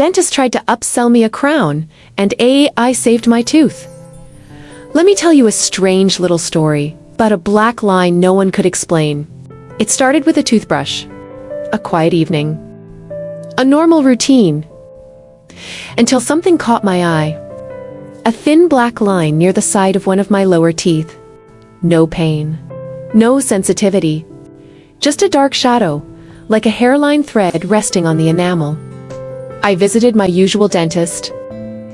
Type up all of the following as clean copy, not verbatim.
Dentist tried to upsell me a crown, and AI saved my tooth. Let me tell you a strange little story about a black line no one could explain. It started with a toothbrush, a quiet evening, a normal routine, until something caught my eye. A thin black line near the side of one of my lower teeth. No pain, no sensitivity, just a dark shadow, like a hairline thread resting on the enamel. I visited my usual dentist.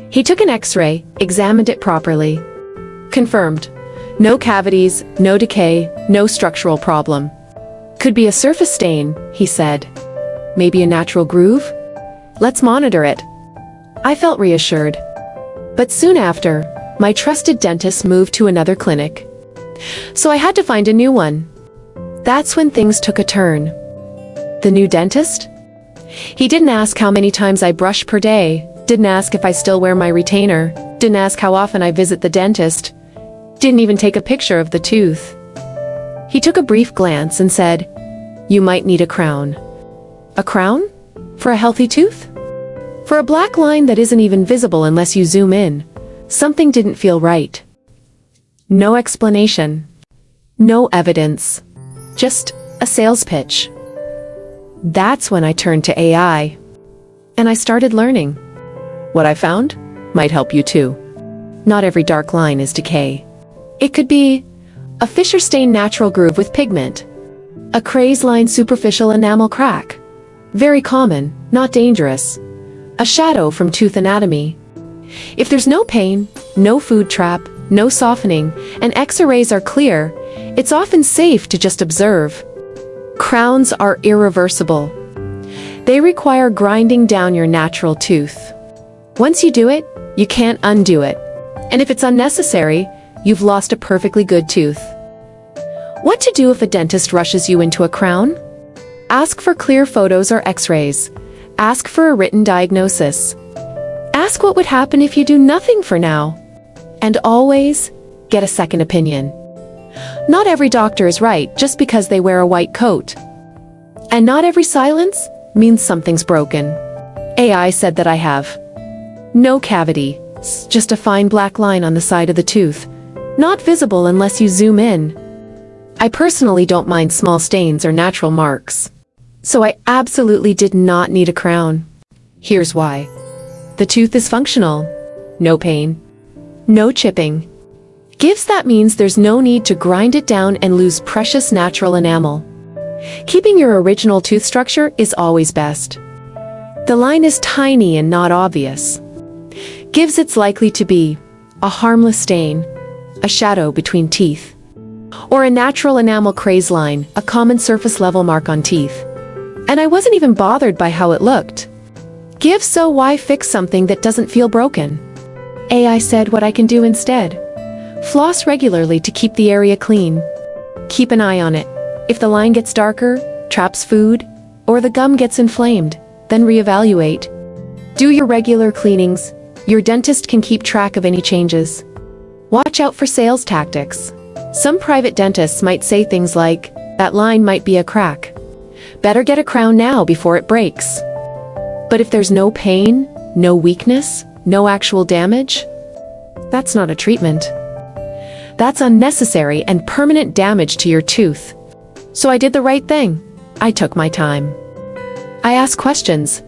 He took an X-ray, examined it properly. Confirmed. No cavities, no decay, no structural problem. Could be a surface stain, he said. Maybe a natural groove? Let's monitor it. I felt reassured. But soon after, my trusted dentist moved to another clinic. So I had to find a new one. That's when things took a turn. The new dentist? He didn't ask how many times I brush per day, didn't ask if I still wear my retainer, didn't ask how often I visit the dentist, didn't even take a picture of the tooth. He took a brief glance and said, "You might need a crown." A crown? For a healthy tooth? For a black line that isn't even visible unless you zoom in. Something didn't feel right. No explanation. No evidence. Just a sales pitch. That's when I turned to AI. And I started learning. What I found might help you too. Not every dark line is decay. It could be a fissure-stained natural groove with pigment. A craze-line superficial enamel crack. Very common, not dangerous. A shadow from tooth anatomy. If there's no pain, no food trap, no softening, and X-rays are clear, it's often safe to just observe. Crowns are irreversible. They require grinding down your natural tooth. Once you do it, you can't undo it. And if it's unnecessary, you've lost a perfectly good tooth. What to do if a dentist rushes you into a crown? Ask for clear photos or X-rays. Ask for a written diagnosis. Ask what would happen if you do nothing for now. And always get a second opinion. Not every doctor is right just because they wear a white coat. And not every silence means something's broken. AI said that I have no cavity, just a fine black line on the side of the tooth, not visible unless you zoom in. I personally don't mind small stains or natural marks. So I absolutely did not need a crown. Here's why. The tooth is functional. No pain. No chipping. Gives that means there's no need to grind it down and lose precious natural enamel. Keeping your original tooth structure is always best. The line is tiny and not obvious. Gives it's likely to be a harmless stain, a shadow between teeth, or a natural enamel craze line, a common surface level mark on teeth. And I wasn't even bothered by how it looked. Give, so why fix something that doesn't feel broken? AI said what I can do instead. Floss regularly to keep the area clean. Keep an eye on it. If the line gets darker, traps food, or the gum gets inflamed, then reevaluate. Do your regular cleanings. Your dentist can keep track of any changes. Watch out for sales tactics. Some private dentists might say things like, "That line might be a crack. Better get a crown now before it breaks." But if there's no pain, no weakness, no actual damage, that's not a treatment. That's unnecessary and permanent damage to your tooth. So I did the right thing. I took my time. I asked questions.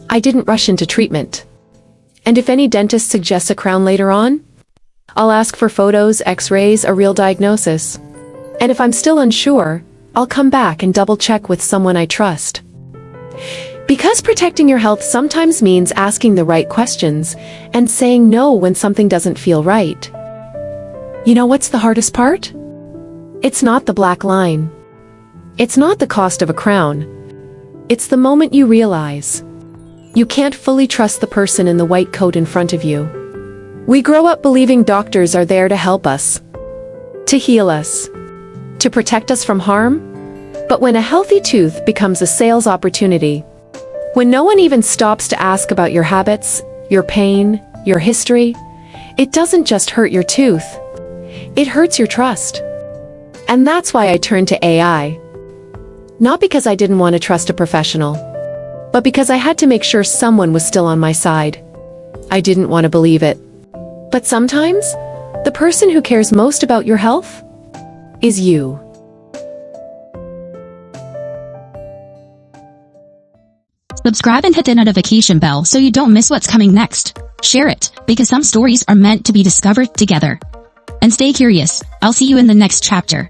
I didn't rush into treatment. And if any dentist suggests a crown later on, I'll ask for photos, X-rays, a real diagnosis. And if I'm still unsure, I'll come back and double-check with someone I trust. Because protecting your health sometimes means asking the right questions and saying no when something doesn't feel right. You know what's the hardest part? It's not the black line. It's not the cost of a crown. It's the moment you realize you can't fully trust the person in the white coat in front of you. We grow up believing doctors are there to help us, to heal us, to protect us from harm. But when a healthy tooth becomes a sales opportunity, when no one even stops to ask about your habits, your pain, your history, it doesn't just hurt your tooth. It hurts your trust. And that's why I turned to AI. Not because I didn't want to trust a professional, but because I had to make sure someone was still on my side. I didn't want to believe it. But sometimes, the person who cares most about your health is you. Subscribe and hit the notification bell so you don't miss what's coming next. Share it, because some stories are meant to be discovered together. And stay curious. I'll see you in the next chapter.